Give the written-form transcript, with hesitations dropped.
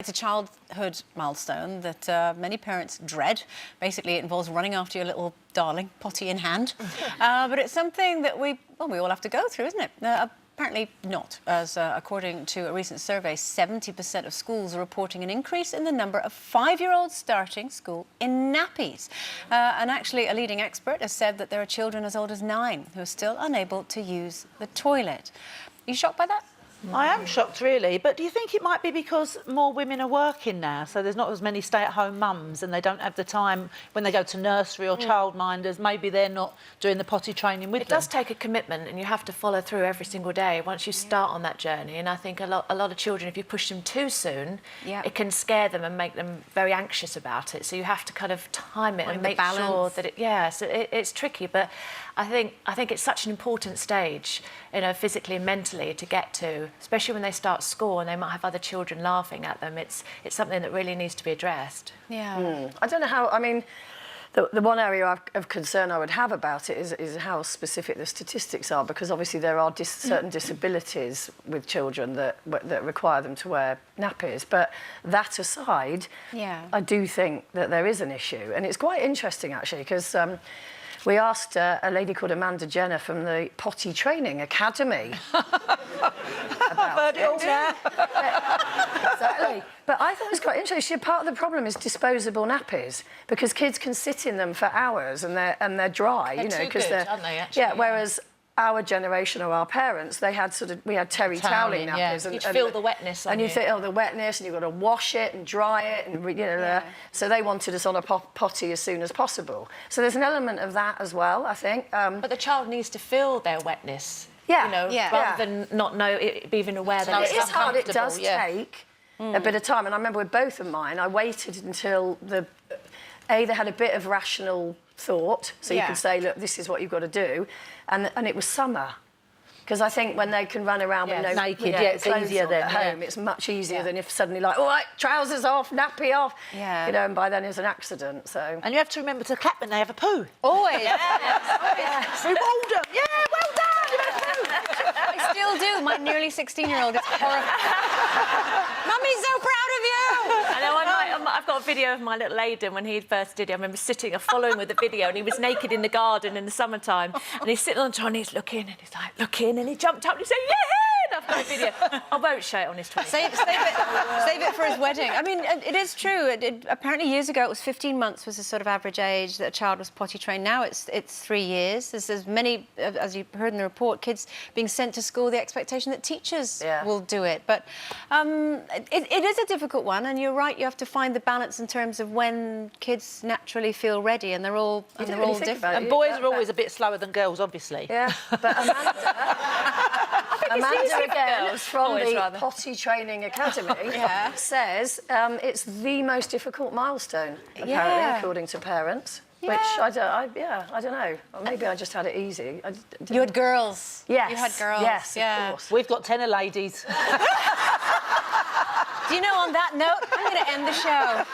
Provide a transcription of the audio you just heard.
It's a childhood milestone that many parents dread. Basically, it involves running after your little darling, potty in hand. But it's something that we all have to go through, isn't it? Apparently not, as according to a recent survey, 70% of schools are reporting an increase in the number of 5-year-olds starting school in nappies. And actually, a leading expert has said that there are children as old as 9 who are still unable to use the toilet. Are you shocked by that? I am shocked, really, but do you think it might be because more women are working now, so there's not as many stay-at-home mums and they don't have the time when they go to nursery or childminders, maybe they're not doing the potty training with them? It does take a commitment and you have to follow through every single day once you start on that journey, and I think a lot of children, if you push them too soon, it can scare them and make them very anxious about it, so you have to kind of time it and make sure that it's tricky, but I think it's such an important stage, you know, physically and mentally to get to, especially when they start school and they might have other children laughing at them. It's something that really needs to be addressed. Yeah. I don't know how, I mean, the one area of concern I would have about it is how specific the statistics are, because obviously there are certain disabilities with children that require them to wear nappies. But that aside, I do think that there is an issue. And it's quite interesting, actually, because we asked a lady called Amanda Jenner from the Potty Training Academy about it. Exactly. But I thought it was quite interesting. Part of the problem is disposable nappies, because kids can sit in them for hours and they're dry, you know, because aren't they, actually? Yeah, whereas our generation or our parents, we had terry toweling nappies. And you feel the wetness on and you think, oh, the wetness, and you've got to wash it and dry it, and, you know, so they wanted us on a potty as soon as possible. So there's an element of that as well, I think. But the child needs to feel their wetness, you know, rather than not be even aware that it's uncomfortable. It is hard, it does take a bit of time. And I remember with both of mine, I waited until they had a bit of rational thought, so you can say, look, this is what you've got to do, and it was summer, because I think when they can run around with no naked, it's easier then at home. It's much easier than if suddenly all right, trousers off, nappy off, you know, and by then it's an accident. So and you have to remember to clap when they have a poo. Always. We rolled them. Yeah, well done. You had a poo. I still do. My nearly 16-year-old gets horrified. Mummy's so proud of you. I know. I've got a video of my little Aidan when he first did it. I remember sitting and following with the video, and he was naked in the garden in the summertime, and he's sitting on the trolley and he's looking, and he's like, looking, and he jumped up and he said, yeah! And I've got a video. I won't show it on his Twitter. Save it for his wedding. I mean, it is true. Apparently years ago it was 15 months was the sort of average age that a child was potty trained. Now it's 3 years. There's many, as you heard in the report, kids being sent to school, the expectation that teachers will do it. But it is a difficult one, and you're right, you have to find the balance in terms of when kids naturally feel ready, and they're all different. And boys are always a bit slower than girls, obviously. Yeah, but Amanda again, from the Potty Training Academy, says it's the most difficult milestone, apparently, according to parents. Which I don't know. Or maybe I just had it easy. You had girls. Yes. You had girls. Yes, of course. We've got 10 ladies. Do you know, on that note, I'm going to end the show.